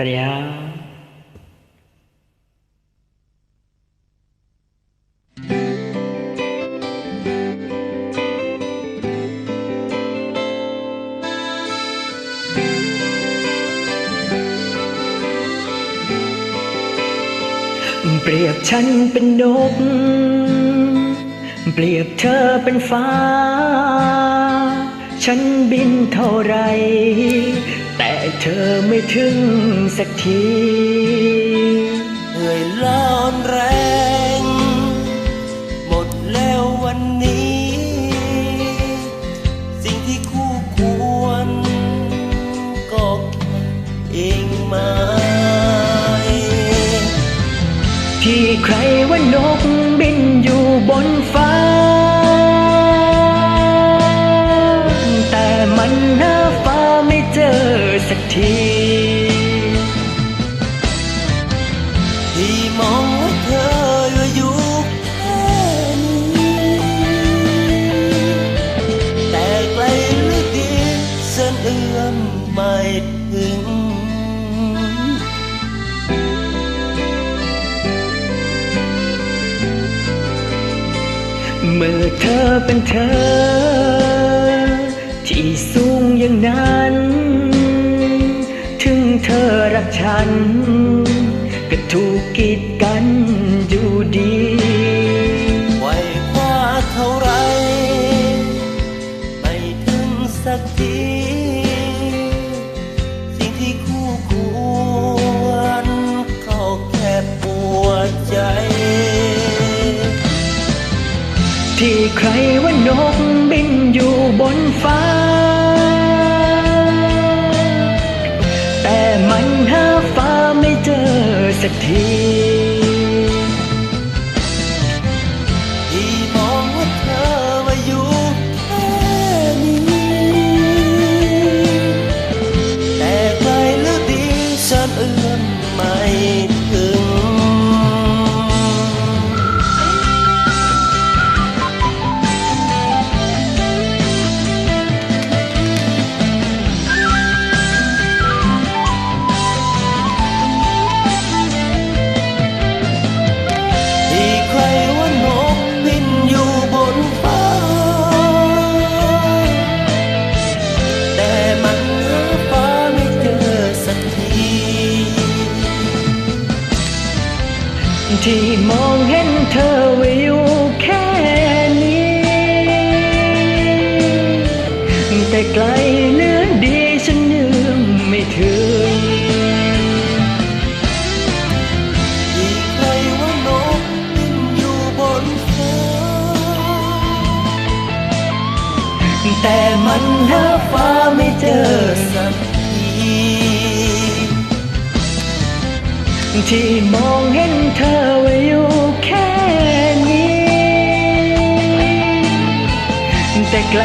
สวัสดีครับเปรียบฉันเป็นนกเปรียบเธอเป็นฟ้าฉันบินเท่าไรแต่เธอไม่ถึงสักทีเหนื่อยล้าอ่อนแรงหมดแล้ววันนี้สิ่งที่คู่ควรก็เองมาที่ใครว่านกบินอยู่บนฟ้าแต่มันหาฟ้าไม่เจอสักทีที่มองว่าเธออยู่แค่นี้แต่ไกลหรือดีเส้นเอื้อมไม่ถึงเมื่อเธอเป็นเธอที่สูงอย่างนั้นถึงเธอรักฉันก็ถูกกีดกันอยู่ดีไว้คว้าเท่าไรไม่ถึงสักทีสิ่งที่คู่ควรเขาแค่ปวดใจที่ใครว่านกบินอยู่บนฟ้าแต่มันหาฟ้าไม่เจอสักทีที่มองว่าเธอว่าอยู่แค่นี้แต่ไกลหรือดีฉันเอื้อมไม่ถึงที่มองเห็นเธอไว้อยู่แค่นี้แต่ไกลเหลือดีฉันยังไม่ถึงที่ใครว่านกบินอยู่บนฟ้าแต่มันหาฟ้าไม่เจอสักทีที่มองเห็นเธอไว้อยู่แค่นี้แต่ไกล